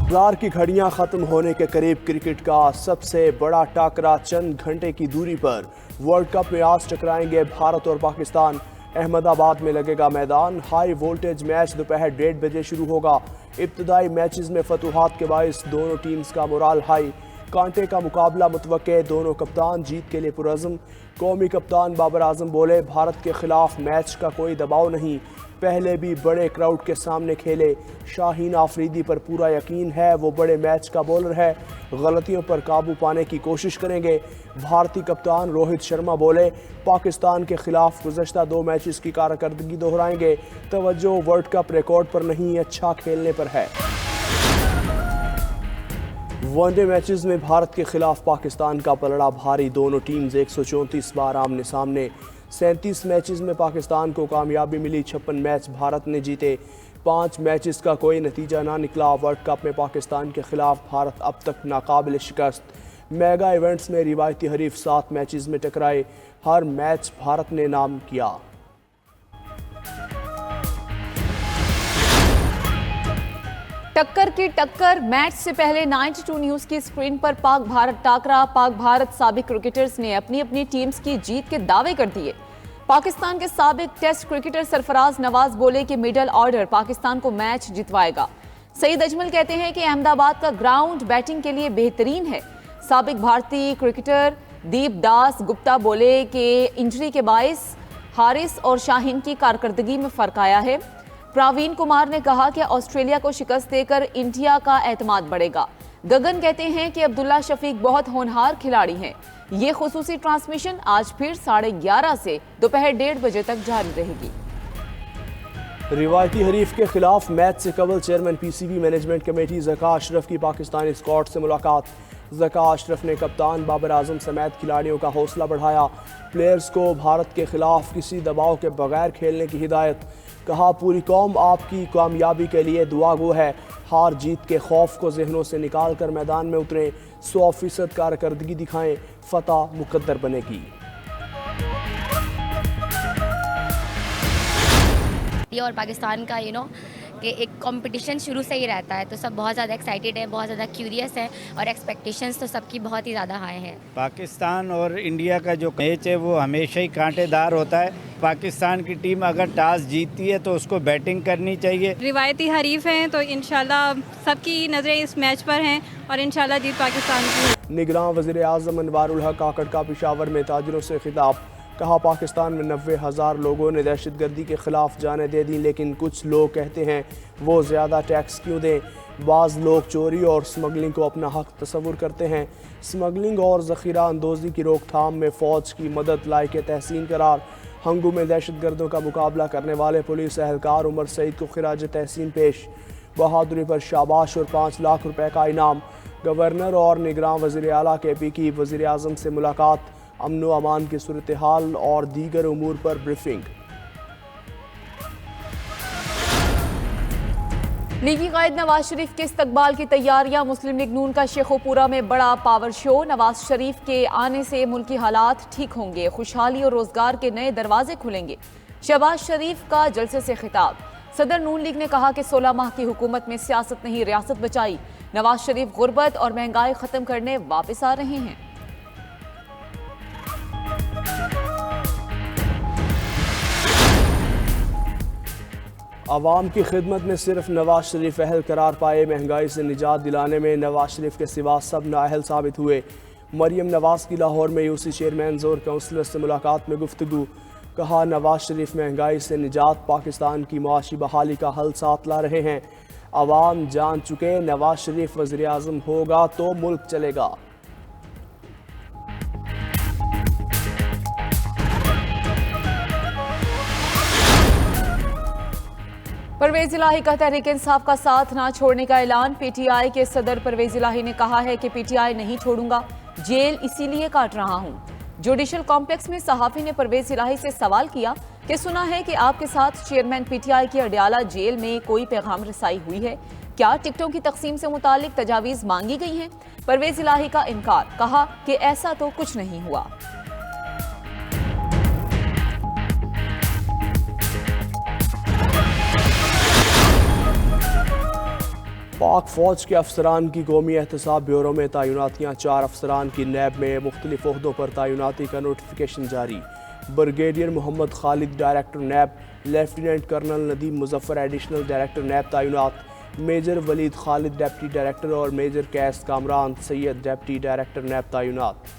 अखबार की घड़ियां खत्म होने के करीब क्रिकेट का सबसे बड़ा टाकरा चंद घंटे की दूरी पर। वर्ल्ड कप में आज टकराएंगे भारत और पाकिस्तान। अहमदाबाद में लगेगा मैदान। हाई वोल्टेज मैच दोपहर 1:30 बजे शुरू होगा। इब्तदाई मैचेस में फतूहात के बाइस दोनों टीम्स का मोराल हाई। कांटे का मुकाबला मुतवक्के, दोनों कप्तान जीत के लिए पुरज़्म। कौमी कप्तान बाबर आजम बोले, भारत के खिलाफ मैच का कोई दबाव नहीं, पहले भी बड़े क्राउड के सामने खेले। शाहीन आफरीदी पर पूरा यकीन है, वो बड़े मैच का बॉलर है, गलतियों पर काबू पाने की कोशिश करेंगे। भारतीय कप्तान रोहित शर्मा बोले, पाकिस्तान के खिलाफ गुज़श्ता 2 मैचेस की कारकर्दगी दोहराएंगे। तवज्जो वर्ल्ड कप रिकॉर्ड पर नहीं, अच्छा खेलने पर है। वनडे मैचेस में भारत के खिलाफ पाकिस्तान का पलड़ा भारी। दोनों टीम्स 134 बार आमने सामने। 37 मैचेस में पाकिस्तान को कामयाबी मिली, 56 मैच भारत ने जीते। 5 मैचेस का कोई नतीजा ना निकला। वर्ल्ड कप में पाकिस्तान के खिलाफ भारत अब तक नाकाबिल शिकस्त। मेगा इवेंट्स में रिवायती हरीफ 7 मैचेस में टकराए, हर मैच भारत ने नाम किया। टक्कर की टक्कर। मैच से पहले 92 न्यूज की स्क्रीन पर पाक भारत टाकरा। पाक भारत साबिक क्रिकेटर्स ने अपनी अपनी टीम्स की जीत के दावे कर दिए। पाकिस्तान के साबिक टेस्ट क्रिकेटर सरफराज नवाज बोले कि मिडल ऑर्डर पाकिस्तान को मैच जितवाएगा। सईद अजमल कहते हैं कि अहमदाबाद का ग्राउंड बैटिंग के लिए बेहतरीन है। साबिक भारतीय क्रिकेटर दीप दास गुप्ता बोले कि इंजरी के बायस हारिस और शाहीन की कारकर्दगी में फर्क आया है। प्रवीण कुमार ने कहा कि ऑस्ट्रेलिया को शिकस्त देकर इंडिया का एतमाद बढ़ेगा। गगन कहते हैं कि अब्दुल्ला शफीक बहुत होनहार खिलाड़ी हैं। ये खुसूसी ट्रांसमिशन आज फिर 11:30 से दोपहर 1:30 बजे तक जारी रहेगी। रिवायती हरीफ के खिलाफ मैच से कबल chairman PCB management committee Zaka Ashraf की पाकिस्तानी स्क्वाड से मुलाकात। ज़का अशरफ ने कप्तान बाबर आजम समेत खिलाड़ियों का हौसला बढ़ाया। प्लेयर्स को भारत के खिलाफ किसी दबाव के बगैर खेलने की हिदायत। कहा, पूरी कौम आपकी कामयाबी के लिए दुआ गो है। हार जीत के खौफ को जहनों से निकाल कर मैदान में उतरें, 100% कारकर्दगी दिखाएं, फतह मुकद्दर बनेगी। और पाकिस्तान का कि एक कंपटीशन शुरू से ही रहता है, तो सब बहुत ज़्यादा एक्साइटेड है, बहुत ज़्यादा क्यूरियस है और एक्सपेक्टेशंस तो सबकी बहुत ही ज़्यादा हाई है। पाकिस्तान और इंडिया का जो मैच है वो हमेशा ही कांटेदार होता है। पाकिस्तान की टीम अगर टॉस जीतती है तो उसको बैटिंग करनी चाहिए। रिवायती हरीफ हैं तो इंशाल्लाह सबकी नज़रें इस मैच पर हैं और इंशाल्लाह जीत पाकिस्तान की। निगरान वज़ीर आज़म अनवारुल हक काकड़ का पेशावर में ताजिरों से खिताब। कहा, पाकिस्तान में 90,000 लोगों ने दहशतगर्दी के खिलाफ जाने दे दी, लेकिन कुछ लोग कहते हैं वो ज़्यादा टैक्स क्यों दें। बाज़ लोग चोरी और स्मगलिंग को अपना हक तस्वुर करते हैं। स्मगलिंग और ज़ख़ीरा अंदोज़ी की रोकथाम में फ़ौज की मदद लायक तहसीन करार। हंगू में दहशतगर्दों का मुकाबला करने वाले पुलिस एहलकार उमर सईद को खिराज तहसीन पेश। बहादुरी पर शाबाश और 5 लाख रुपए का इनाम। गवर्नर और निगरान वज़ीर आला के पी की वज़ीर आज़म से मुलाकात। अमन व अमान की सूरत हाल और दीगर उमूर पर ब्रीफिंग। लीगी कायद नवाज शरीफ के इस्तकबाल की तैयारियां। मुस्लिम लीग नून का शेखोपुरा में बड़ा पावर शो। नवाज शरीफ के आने से मुल्की हालात ठीक होंगे, खुशहाली और रोजगार के नए दरवाजे खुलेंगे। शहबाज शरीफ का जलसे से खिताब। सदर नून लीग ने कहा कि 16 माह की हुकूमत में सियासत नहीं रियासत बचाई। नवाज शरीफ गुर्बत और महंगाई खत्म करने वापस आ रहे हैं। आवाम की खिदमत में सिर्फ नवाज शरीफ अहल करार पाए। महंगाई से निजात दिलाने में नवाज शरीफ के सिवा सब नाअहल साबित हुए। मरियम नवाज की लाहौर में यूसी चेयरमैन जोर काउंसलर से मुलाकात में गुफ्तगू। कहा, नवाज शरीफ महंगाई से निजात, पाकिस्तान की मुआशी बहाली का हल साथ ला रहे हैं। आवाम जान चुके, नवाज शरीफ वज़ीर आज़म होगा तो मुल्क चलेगा। परवेज इलाही का तहरीक इंसाफ का साथ ना छोड़ने का ऐलान। पीटीआई के सदर परवेज इलाही ने कहा है कि पीटीआई नहीं छोड़ूंगा, जेल इसीलिए काट रहा हूं। जुडिशल कॉम्प्लेक्स में सहाफी ने परवेज इलाही से सवाल किया कि सुना है कि आपके साथ चेयरमैन पीटीआई की अडियाला जेल में कोई पैगाम रसाई हुई है, क्या टिकटों की तकसीम से मुतालिक तजावीज़ मांगी गई हैं? परवेज इलाही का इनकार। कहा कि ऐसा तो कुछ नहीं हुआ। पाक फौज के अफसरान की कौमी एहतसाब ब्यूरो में तैनातियाँ। 4 अफसरान की नैब में मुख्तलिफ ओहदों पर तैनाती का नोटिफिकेशन जारी। Brigadier Mohammad Khalid director NAB, lieutenant colonel Nadeem Muzaffar additional director NAB तैनात। Major Waleed Khalid deputy director और major Qais Kamran Syed deputy director NAB तैनात।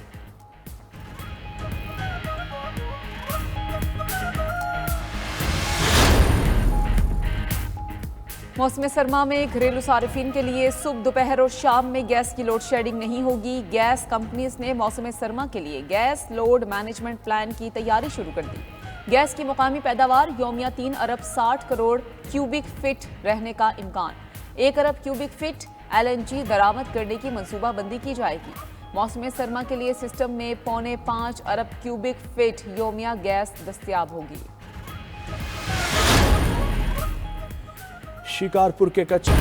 मौसम सरमा में घरेलू सार्फिन के लिए सुबह, दोपहर और शाम में गैस की लोड शेडिंग नहीं होगी। गैस कंपनीज ने मौसम सरमा के लिए गैस लोड मैनेजमेंट प्लान की तैयारी शुरू कर दी। गैस की मुकामी पैदावार यौमिया 3 अरब 60 करोड़ क्यूबिक फिट रहने का इम्कान। 1 अरब क्यूबिक फिट LNG दरामद करने की मनसूबाबंदी की जाएगी। मौसम सरमा के लिए सिस्टम में 4.25 अरब क्यूबिक फिट यौमिया गैस दस्तयाब होगी। शिकारपुर के कच्चे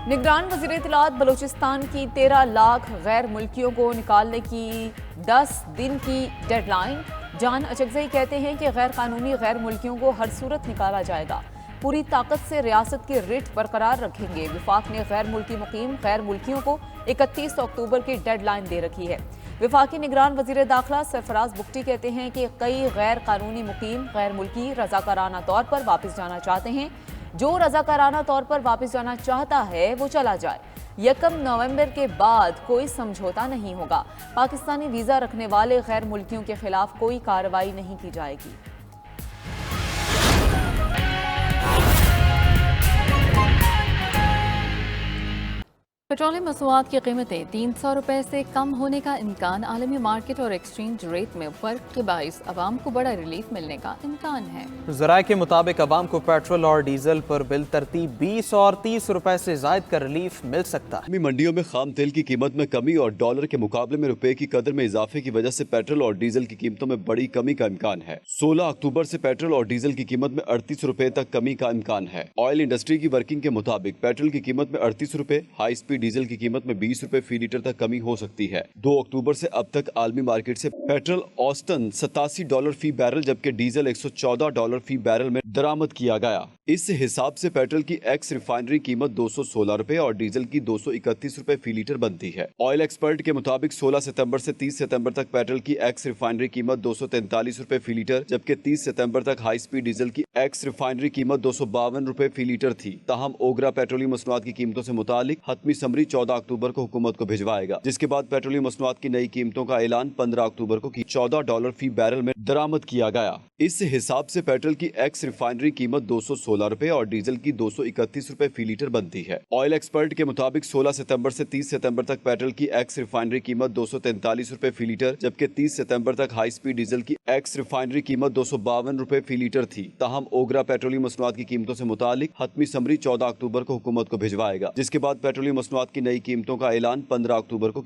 निगरान वज़ीर इत्तलात बलूचिस्तान की 13 लाख गैर मुल्कियों को निकालने की 10 दिन की डेडलाइन। जान अचकज़ई कहते हैं कि गैर कानूनी गैर मुल्कियों को हर सूरत निकाला जाएगा। पूरी ताकत से रियासत की रिट बरकरार रखेंगे। विफाक ने गैर मुल्की मुकीम गैर मुल्कियों को 31 अक्टूबर की डेडलाइन दे रखी है। विफाकी निगरान वज़ीर दाखिला सरफराज बुख्ती कहते हैं कि कई गैर कानूनी मुकीम गैर मुल्की रज़ाकाराना तौर पर वापस जाना चाहते हैं। जो रज़ाकाराना तौर पर वापस जाना चाहता है वो चला जाए। 1 नवंबर के बाद कोई समझौता नहीं होगा। पाकिस्तानी वीज़ा रखने वाले गैर मुल्कियों के खिलाफ कोई कार्रवाई नहीं की जाएगी। पेट्रोलियम मसूआत की कीमतें 300 रुपए से कम होने का इम्कान। आलमी मार्केट और एक्सचेंज रेट में फर्क के बाइस अवाम को बड़ा रिलीफ मिलने का इम्कान है। ज़राए के मुताबिक अवाम को पेट्रोल और डीजल पर बिल तरतीब 20 और 30 रुपए से जायद का रिलीफ मिल सकता है। मंडियों में खाम तेल की कीमत में कमी और डॉलर के मुकाबले में रुपए की कदर में इजाफे की वजह से पेट्रोल और डीजल की कीमतों में बड़ी कमी का इम्कान है। 16 अक्टूबर से पेट्रोल और डीजल की कीमत में 38 रुपए तक कमी का इम्कान है। ऑयल इंडस्ट्री की वर्किंग के मुताबिक पेट्रोल की कीमत में 38 रुपए, हाई स्पीड डीजल की कीमत में 20 रुपए फी लीटर तक कमी हो सकती है। 2 अक्टूबर से अब तक आलमी मार्केट से पेट्रोल औसतन $87 फी बैरल जबकि डीजल $114 फी बैरल में दरामद किया गया। इस हिसाब से पेट्रोल की एक्स रिफाइनरी कीमत 216 रुपए और डीजल की 231 रुपए फी लीटर बनती है। ऑयल एक्सपर्ट के मुताबिक 16 सितंबर से 30 सितंबर तक पेट्रोल की एक्स रिफाइनरी कीमत 243 रुपए फी लीटर जबकि 30 सितंबर तक हाई स्पीड डीजल की एक्स रिफाइनरी कीमत 252 रुपए फी लीटर थी। ताहम ओगरा पेट्रोलियम मसनूआत की कीमतों से मुतालिक हतमी समरी 14 अक्टूबर को हुकूमत को भिजवाएगा, जिसके बाद पेट्रोलियम मसनूआत की नई कीमतों का ऐलान 15 अक्टूबर को $14 फी बैरल में दरामद किया गया। इस हिसाब से पेट्रोल की एक्स रिफाइनरी कीमत 216 रुपए और डीजल की 231 रुपए फी लीटर बनती है। ऑयल एक्सपर्ट के मुताबिक 16 सितंबर से 30 सितंबर तक पेट्रोल की एक्स रिफाइनरी कीमत 243 रुपए फी लीटर जबकि 30 सितंबर तक हाई स्पीड डीजल की एक्स रिफाइनरी कीमत 252 रुपए फी लीटर थी। ताहम ओगरा पेट्रोलियम मसनूआत की कीमतों से मुतालिक हतमी समरी 14 अक्टूबर को हुकूमत को भिजवाएगा, जिसके बाद पेट्रोलियम मसनूआत की नई कीमतों का ऐलान 15 अक्टूबर को